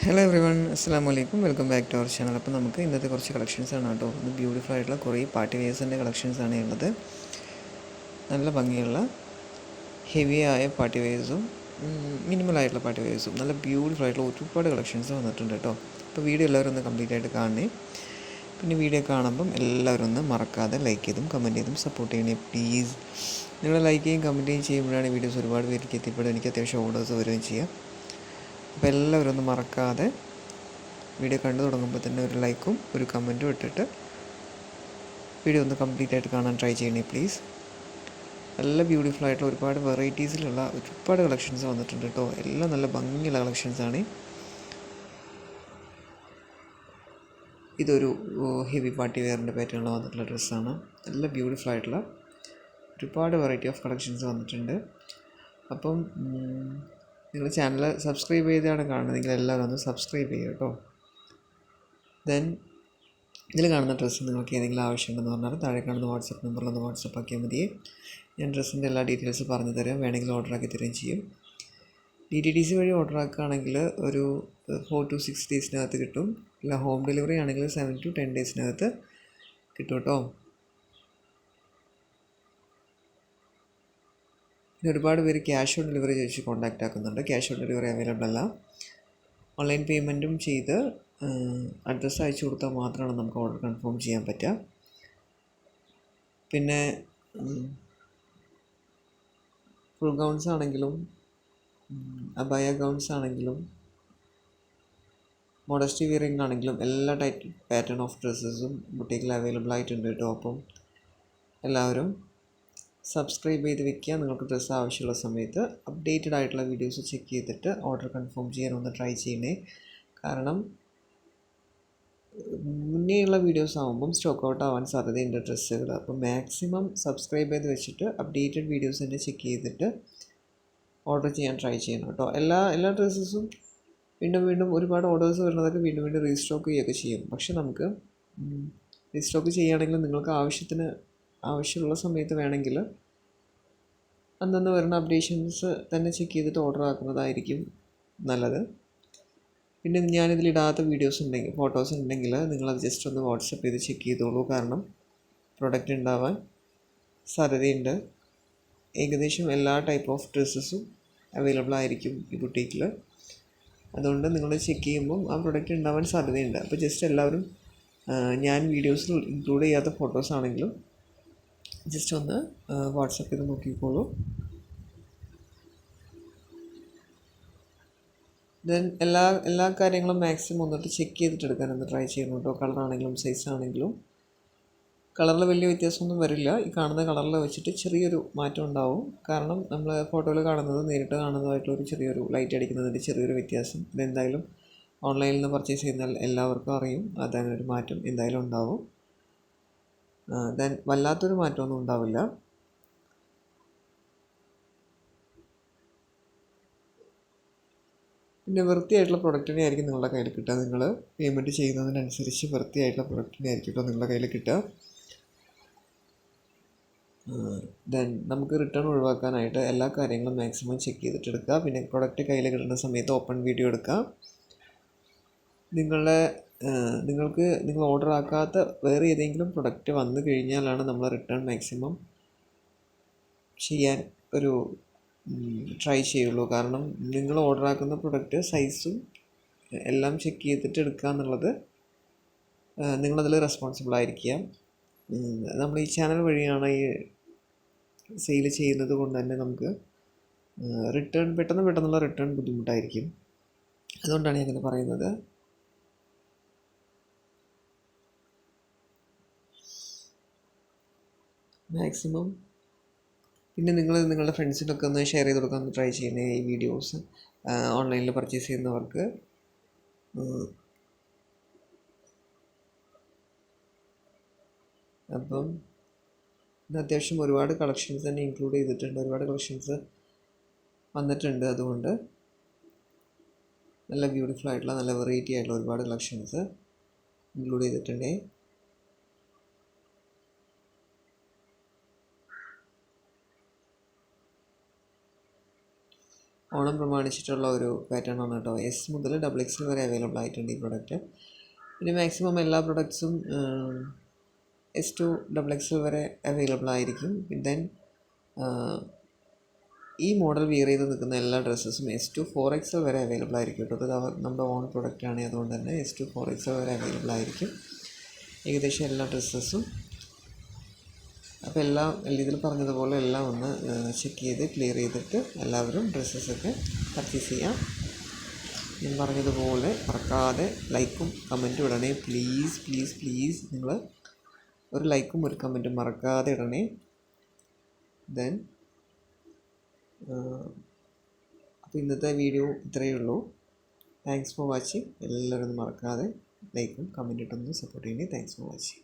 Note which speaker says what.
Speaker 1: Hello every one, അസ്സാം വലൈക്കും. Welcome back to our channel. അപ്പോൾ നമുക്ക് ഇന്നത്തെ കുറച്ച് കളക്ഷൻസാണ് കേട്ടോ. ഇത് ബ്യൂട്ടിഫുൾ ആയിട്ടുള്ള കുറേ പാർട്ടി വെയേഴ്സിൻ്റെ കളക്ഷൻസാണ് ഉള്ളത്. നല്ല ഭംഗിയുള്ള ഹെവിയായ പാർട്ടി വെയേഴ്സും മിനിമലായിട്ടുള്ള പാർട്ടി വെയേഴ്സും നല്ല ബ്യൂട്ടിഫുൾ ആയിട്ടുള്ള ഒരുപാട് കളക്ഷൻസ് വന്നിട്ടുണ്ട് കേട്ടോ. അപ്പോൾ വീഡിയോ എല്ലാവരും ഒന്ന് കംപ്ലീറ്റ് ആയിട്ട് കാണണേ. പിന്നെ വീഡിയോ കാണുമ്പം എല്ലാവരും ഒന്ന് മറക്കാതെ ലൈക്ക് ചെയ്തും കമൻറ്റ് ചെയ്തും സപ്പോർട്ട് ചെയ്യണേ പ്ലീസ്. നിങ്ങൾ ലൈക്ക് ചെയ്യും കമൻറ്റ് ചെയ്യും ചെയ്യുമ്പോഴാണ് വീഡിയോസ് ഒരുപാട് പേർക്ക് എത്തിപ്പെടുക. എനിക്ക് അത്യാവശ്യം ഓർഡേഴ്സ് വരികയും ചെയ്യാം. അപ്പോൾ എല്ലാവരും ഒന്ന് മറക്കാതെ വീഡിയോ കണ്ടു തുടങ്ങുമ്പോൾ തന്നെ ഒരു ലൈക്കും ഒരു കമൻറ്റും ഇട്ടിട്ട് വീഡിയോ ഒന്ന് കംപ്ലീറ്റ് ആയിട്ട് കാണാൻ ട്രൈ ചെയ്യണേ പ്ലീസ്. നല്ല ബ്യൂട്ടിഫുൾ ആയിട്ടുള്ള ഒരുപാട് വെറൈറ്റീസിലുള്ള ഒരുപാട് കളക്ഷൻസ് വന്നിട്ടുണ്ട് കേട്ടോ. എല്ലാം നല്ല ഭംഗിയുള്ള കളക്ഷൻസാണ്. ഇതൊരു ഹെവി പാർട്ടി വെയറിൻ്റെ പാറ്റേണിൽ വന്നിട്ടുള്ള ഡ്രസ്സാണ്. നല്ല ബ്യൂട്ടിഫുൾ ആയിട്ടുള്ള ഒരുപാട് വെറൈറ്റി ഓഫ് കളക്ഷൻസ് വന്നിട്ടുണ്ട്. അപ്പം നിങ്ങൾ ചാനൽ സബ്സ്ക്രൈബ് ചെയ്താണ് കാണുന്നതെങ്കിൽ എല്ലാവരും ഒന്ന് സബ്സ്ക്രൈബ് ചെയ്യുക കേട്ടോ. ദെൻ ഇതിൽ കാണുന്ന ഡ്രസ്സ് നിങ്ങൾക്ക് ഏതെങ്കിലും ആവശ്യമുണ്ടെന്ന് പറഞ്ഞാൽ താഴെ കാണുന്ന വാട്സപ്പ് നമ്പറിലൊന്ന് വാട്സപ്പ് ആക്കിയാൽ മതിയേ. ഞാൻ ഡ്രസ്സിൻ്റെ എല്ലാ ഡീറ്റെയിൽസ് പറഞ്ഞു തരാം. വേണമെങ്കിൽ ഓർഡർ ആക്കി തരുകയും ചെയ്യും. DTDC വഴി ഓർഡർ ആക്കുകയാണെങ്കിൽ ഒരു 4 to 6 ഡേയ്സിനകത്ത് കിട്ടും. ഇല്ല ഹോം ഡെലിവറി ആണെങ്കിൽ 7 to 10 ഡേയ്സിനകത്ത് കിട്ടും കേട്ടോ. പിന്നെ ഒരുപാട് പേര് ക്യാഷ് ഓൺ ഡെലിവറി ചോദിച്ച് കോൺടാക്റ്റ് ആക്കുന്നുണ്ട്. ക്യാഷ് ഓൺ ഡെലിവറി അവൈലബിൾ അല്ല. ഓൺലൈൻ പേയ്മെൻറ്റും ചെയ്ത് അഡ്രസ്സ് അയച്ചു കൊടുത്താൽ മാത്രമാണ് നമുക്ക് ഓർഡർ കൺഫേം ചെയ്യാൻ പറ്റുക. പിന്നെ ഫുൾ ഗൗൺസ് ആണെങ്കിലും അബായ ഗൗൺസ് ആണെങ്കിലും മോഡസ്റ്റി വിയറിംഗ് ആണെങ്കിലും എല്ലാ ടൈപ്പ് പാറ്റേൺ ഓഫ് ഡ്രസ്സസും ബുട്ടീക്കിൽ അവൈലബിൾ ആയിട്ടുണ്ട് കേട്ടോ. അപ്പം എല്ലാവരും സബ്സ്ക്രൈബ് ചെയ്ത് വെക്കുക. നിങ്ങൾക്ക് ഡ്രസ്സ് ആവശ്യമുള്ള സമയത്ത് അപ്ഡേറ്റഡ് ആയിട്ടുള്ള വീഡിയോസ് ചെക്ക് ചെയ്തിട്ട് ഓർഡർ കൺഫേം ചെയ്യാൻ ഒന്ന് ട്രൈ ചെയ്യണേ. കാരണം മുന്നേയുള്ള വീഡിയോസ് ആകുമ്പം സ്റ്റോക്ക് ഔട്ട് ആവാൻ സാധ്യതയുണ്ട് ഡ്രസ്സുകൾ. അപ്പോൾ മാക്സിമം സബ്സ്ക്രൈബ് ചെയ്ത് വെച്ചിട്ട് അപ്ഡേറ്റഡ് വീഡിയോസ് തന്നെ ചെക്ക് ചെയ്തിട്ട് ഓർഡർ ചെയ്യാൻ ട്രൈ ചെയ്യണം കേട്ടോ. എല്ലാ ഡ്രസ്സസും വീണ്ടും ഒരുപാട് ഓർഡേഴ്സ് വരുന്നതൊക്കെ വീണ്ടും റീസ്റ്റോക്ക് ചെയ്യുകയൊക്കെ ചെയ്യും. പക്ഷെ നമുക്ക് റീസ്റ്റോക്ക് ചെയ്യുകയാണെങ്കിൽ നിങ്ങൾക്ക് ആവശ്യമുള്ള സമയത്ത് വേണമെങ്കിൽ അന്നന്ന് വരുന്ന അപ്ഡേഷൻസ് തന്നെ ചെക്ക് ചെയ്തിട്ട് ഓർഡർ ആക്കുന്നതായിരിക്കും നല്ലത്. പിന്നെ ഞാനിതിലിടാത്ത ഫോട്ടോസ് ഉണ്ടെങ്കിൽ നിങ്ങളത് ജസ്റ്റ് ഒന്ന് വാട്സപ്പ് ചെയ്ത് ചെക്ക് ചെയ്തോളൂ. കാരണം പ്രൊഡക്റ്റ് ഉണ്ടാവാൻ സാധ്യതയുണ്ട്. ഏകദേശം എല്ലാ ടൈപ്പ് ഓഫ് ഡ്രസ്സസും അവൈലബിൾ ആയിരിക്കും ഈ ബുട്ടീക്കിൽ. അതുകൊണ്ട് നിങ്ങൾ ചെക്ക് ചെയ്യുമ്പം ആ പ്രൊഡക്റ്റ് ഉണ്ടാവാൻ സാധ്യതയുണ്ട്. അപ്പോൾ ജസ്റ്റ് എല്ലാവരും ഞാൻ വീഡിയോസിൽ ഇൻക്ലൂഡ് ചെയ്യാത്ത ഫോട്ടോസ് ആണെങ്കിലും ജസ്റ്റ് ഒന്ന് വാട്സപ്പ് ചെയ്ത് നോക്കിക്കോളൂ. ദെൻ എല്ലാ കാര്യങ്ങളും മാക്സിമം ഒന്നിട്ട് ചെക്ക് ചെയ്തിട്ട് എടുക്കാനൊന്ന് ട്രൈ ചെയ്യണം കേട്ടോ. കളറാണെങ്കിലും സൈസ് ആണെങ്കിലും കളറിൽ വലിയ വ്യത്യാസമൊന്നും വരില്ല. ഈ കാണുന്ന കളറിൽ വെച്ചിട്ട് ചെറിയൊരു മാറ്റം ഉണ്ടാവും. കാരണം നമ്മൾ ഫോട്ടോയിൽ കാണുന്നത് നേരിട്ട് കാണുന്നതായിട്ടുള്ളൊരു ചെറിയൊരു ലൈറ്റ് അടിക്കുന്നതിൻ്റെ ചെറിയൊരു വ്യത്യാസം ഇതെന്തായാലും ഓൺലൈനിൽ നിന്ന് പർച്ചേസ് ചെയ്യുന്ന എല്ലാവർക്കും അറിയും. അതിനൊരു മാറ്റം എന്തായാലും ഉണ്ടാവും. ദെൻ വല്ലാത്തൊരു മാറ്റമൊന്നും ഉണ്ടാവില്ല. പിന്നെ വൃത്തിയായിട്ടുള്ള പ്രൊഡക്റ്റിനെ ആയിരിക്കും നിങ്ങളുടെ കയ്യിൽ കിട്ടുക. നിങ്ങൾ പേയ്മെൻറ്റ് ചെയ്യുന്നതിനനുസരിച്ച് വൃത്തിയായിട്ടുള്ള പ്രൊഡക്റ്റിനെ ആയിരിക്കും കേട്ടോ നിങ്ങളുടെ കയ്യിൽ കിട്ടുക. ദെൻ നമുക്ക് റിട്ടേൺ ഒഴിവാക്കാനായിട്ട് എല്ലാ കാര്യങ്ങളും മാക്സിമം ചെക്ക് ചെയ്തിട്ട് എടുക്കുക. പിന്നെ പ്രൊഡക്റ്റ് കയ്യിൽ കിട്ടുന്ന സമയത്ത് ഓപ്പൺ വീഡിയോ എടുക്കുക. നിങ്ങൾ ഓർഡർ ആക്കാത്ത വേറെ ഏതെങ്കിലും പ്രൊഡക്റ്റ് വന്നു കഴിഞ്ഞാലാണ് നമ്മൾ റിട്ടേൺ മാക്സിമം ചെയ്യാൻ ഒരു ട്രൈ ചെയ്യുള്ളൂ. കാരണം നിങ്ങൾ ഓർഡർ ആക്കുന്ന പ്രൊഡക്റ്റ് സൈസും എല്ലാം ചെക്ക് ചെയ്തിട്ട് എടുക്കുക എന്നുള്ളത് നിങ്ങളതിൽ റെസ്പോൺസിബിൾ ആയിരിക്കുക. നമ്മൾ ഈ ചാനൽ വഴിയാണ് ഈ സെയിൽ ചെയ്യുന്നത് കൊണ്ട് തന്നെ നമുക്ക് പെട്ടെന്നുള്ള റിട്ടേൺ ബുദ്ധിമുട്ടായിരിക്കും. അതുകൊണ്ടാണ് ഞാൻ ഇങ്ങനെ പറയുന്നത്. മാക്സിമം പിന്നെ നിങ്ങളുടെ ഫ്രണ്ട്സിനൊക്കെ ഒന്ന് ഷെയർ ചെയ്ത് കൊടുക്കാൻ ട്രൈ ചെയ്യണേ ഈ വീഡിയോസ് ഓൺലൈനിൽ പർച്ചേസ് ചെയ്യുന്നവർക്ക്. അപ്പം ഇന്ന് അത്യാവശ്യം ഒരുപാട് കളക്ഷൻസ് തന്നെ ഇൻക്ലൂഡ് ചെയ്തിട്ടുണ്ട്. ഒരുപാട് കളക്ഷൻസ് വന്നിട്ടുണ്ട്. അതുകൊണ്ട് നല്ല ബ്യൂട്ടിഫുൾ ആയിട്ടുള്ള നല്ല വെറൈറ്റി ആയിട്ടുള്ള ഒരുപാട് കളക്ഷൻസ് ഇൻക്ലൂഡ് ചെയ്തിട്ടുണ്ട്. ഓണം പ്രമാണിച്ചിട്ടുള്ള ഒരു പാറ്റേൺ ആണ് കേട്ടോ. എസ് മുതൽ XXL വരെ അവൈലബിൾ ആയിട്ടുണ്ട് ഈ പ്രൊഡക്റ്റ്. പിന്നെ മാക്സിമം എല്ലാ പ്രൊഡക്ട്സും S to XXL വരെ അവൈലബിൾ ആയിരിക്കും. ദെൻ ഈ മോഡൽ വിയർ ചെയ്ത് നിൽക്കുന്ന എല്ലാ ഡ്രസ്സസും S to 4XL വരെ അവൈലബിൾ ആയിരിക്കും കേട്ടോ. അത് നമ്മുടെ ഓൺ പ്രൊഡക്റ്റാണ്, അതുകൊണ്ട് തന്നെ S to 4XL വരെ അവൈലബിൾ ആയിരിക്കും ഏകദേശം എല്ലാ ഡ്രസ്സസും. അപ്പോൾ എല്ലാം ഇതിൽ പറഞ്ഞതുപോലെ എല്ലാം ഒന്ന് ചെക്ക് ചെയ്ത് ക്ലിയർ ചെയ്തിട്ട് എല്ലാവരും ഡ്രസ്സസൊക്കെ പർച്ചേസ് ചെയ്യാം. ഞാൻ പറഞ്ഞതുപോലെ മറക്കാതെ ലൈക്കും കമൻറ്റും ഇടണേ. പ്ലീസ് പ്ലീസ് പ്ലീസ് നിങ്ങൾ ഒരു ലൈക്കും ഒരു കമൻറ്റും മറക്കാതെ ഇടണേ. ദെൻ അപ്പോൾ ഇന്നത്തെ വീഡിയോ ഇത്രയേ ഉള്ളൂ. Thanks for watching. എല്ലാവരും ഒന്ന് മറക്കാതെ ലൈക്കും കമൻറ്റും ഇട്ടൊന്ന് സപ്പോർട്ട് ചെയ്യണേ. Thanks for watching.